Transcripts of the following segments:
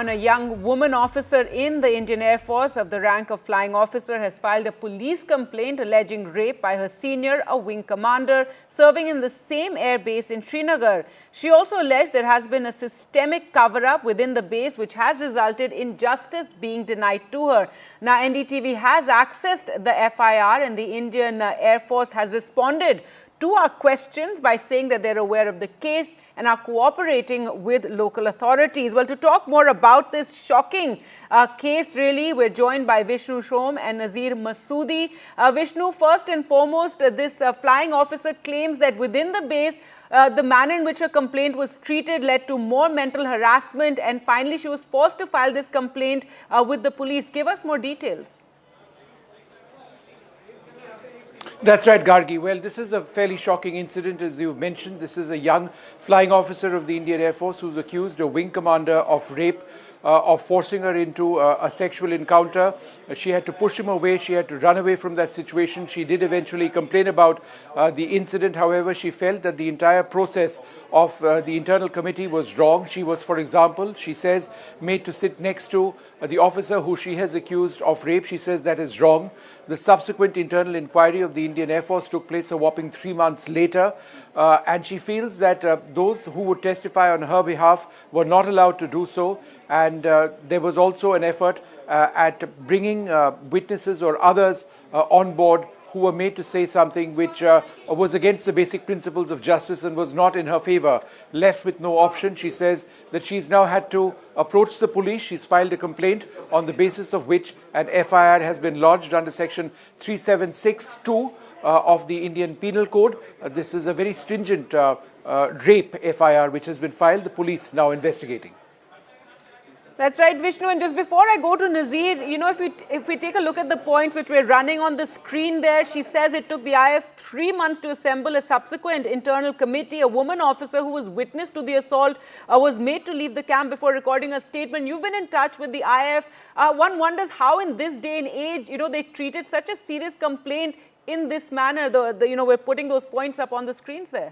A young woman officer in the Indian Air Force of the rank of flying officer has filed a police complaint alleging rape by her senior, a wing commander serving in the same air base in Srinagar. She also alleged there has been a systemic cover-up within the base which has resulted in justice being denied to her. Now, NDTV has accessed the FIR and the Indian Air Force has responded to our questions by saying that they're aware of the case and are cooperating with local authorities. Well, to talk more about this shocking case, really, we're joined by Vishnu Shom and Nazir Masoodi. Vishnu, first and foremost, this flying officer claims that within the base, the manner in which her complaint was treated led to more mental harassment, and finally she was forced to file this complaint with the police. Give us more details. That's right, Gargi. Well, this is a fairly shocking incident, as you've mentioned. This is a young flying officer of the Indian Air Force who's accused a wing commander of rape, of forcing her into a sexual encounter. She had to push him away. She had to run away from that situation. She did eventually complain about the incident. However, she felt that the entire process of the internal committee was wrong. She was, for example, she says, made to sit next to the officer who she has accused of rape. She says that is wrong. The subsequent internal inquiry of the Indian Air Force took place a whopping 3 months later, and she feels that those who would testify on her behalf were not allowed to do so, and there was also an effort at bringing witnesses or others on board who were made to say something which was against the basic principles of justice and was not in her favor. Left with no option, she says that she's now had to approach the police. She's filed a complaint on the basis of which an FIR has been lodged under section 3762 of the Indian Penal Code. This is a very stringent rape FIR which has been filed. The police now investigating. That's right, Vishnu. And just before I go to Nazir, you know, if we take a look at the points which we're running on the screen there, she says it took the IAF 3 months to assemble a subsequent internal committee. A woman officer who was witness to the assault was made to leave the camp before recording a statement. You've been in touch with the IAF. One wonders how in this day and age, you know, they treated such a serious complaint in this manner. You know, we're putting those points up on the screens there.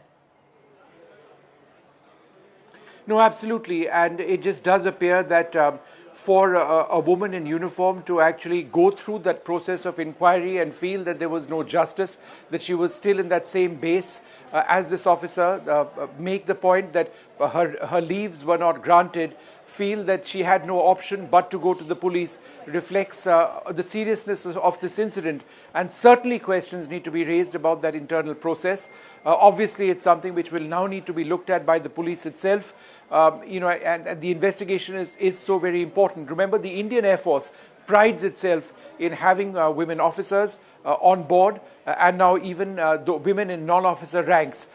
No, absolutely. And it just does appear that for a woman in uniform to actually go through that process of inquiry and feel that there was no justice, that she was still in that same base as this officer, make the point that her leaves were not granted, feel that she had no option but to go to the police, reflects the seriousness of this incident, and certainly questions need to be raised about that internal process. Obviously, it's something which will now need to be looked at by the police itself, you know, and the investigation is so very important. Remember, the Indian Air Force prides itself in having women officers on board, and now even the women in non-officer ranks.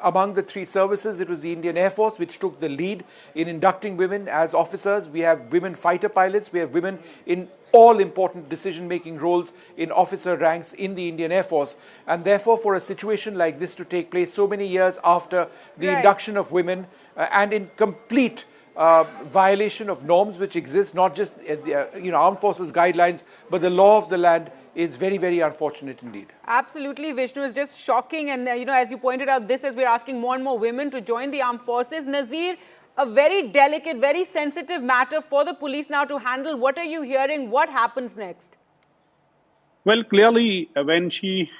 Among the three services, it was the Indian Air Force which took the lead in inducting women as officers. We have women fighter pilots, we have women in all important decision-making roles in officer ranks in the Indian Air Force. And therefore, for a situation like this to take place so many years after the induction of women and in complete violation of norms which exist, not just you know, armed forces guidelines, but the law of the land, is very, very unfortunate indeed. Absolutely, Vishnu. It's just shocking. And, you know, as you pointed out, this as we're asking more and more women to join the armed forces. Nazir, a very delicate, very sensitive matter for the police now to handle. What are you hearing? What happens next? Well, clearly, when she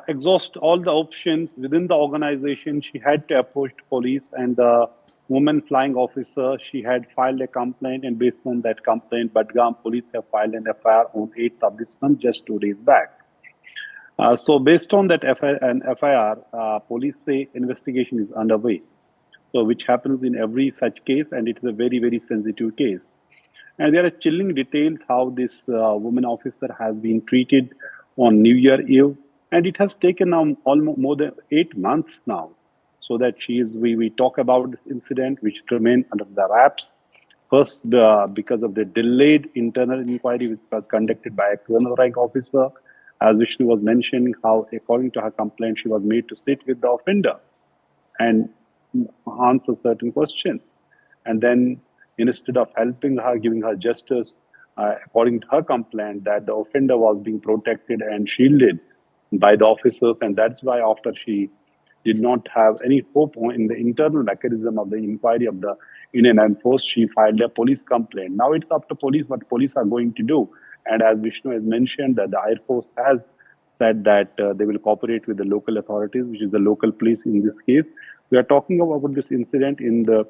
exhausts all the options within the organization, she had to approach the police, and the woman flying officer, she had filed a complaint, and based on that complaint, Budgam police have filed an FIR on 8th of this month, just 2 days back. So based on that FIR, police say investigation is underway, so which happens in every such case, and it is a very, very sensitive case. And there are chilling details how this woman officer has been treated on New Year Eve, and it has taken now almost more than 8 months now. So that we talk about this incident, which remained under the wraps. First, because of the delayed internal inquiry, which was conducted by a colonel rank officer, as Vishnu was mentioning, how according to her complaint, she was made to sit with the offender and answer certain questions. And then instead of helping her, giving her justice, according to her complaint, that the offender was being protected and shielded by the officers. And that's why after she did not have any hope in the internal mechanism of the inquiry of the Indian Air Force. She filed a police complaint. Now it's up to police what police are going to do. And as Vishnu has mentioned, that the Air Force has said that they will cooperate with the local authorities, which is the local police in this case. We are talking about this incident in the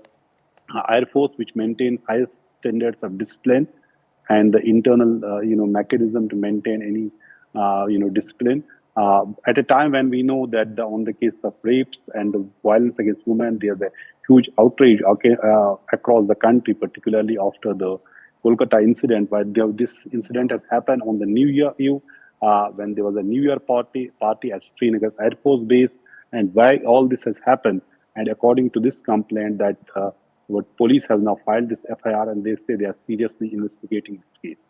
Air Force, which maintain highest standards of discipline and the internal, mechanism to maintain any, discipline. At a time when we know that on the case of rapes and the violence against women, there's a huge outrage across the country, particularly after the Kolkata incident, where this incident has happened on the New Year Eve, when there was a New Year party at Srinagar Air Force Base, and why all this has happened. And according to this complaint, that what police have now filed this FIR, and they say they are seriously investigating this case.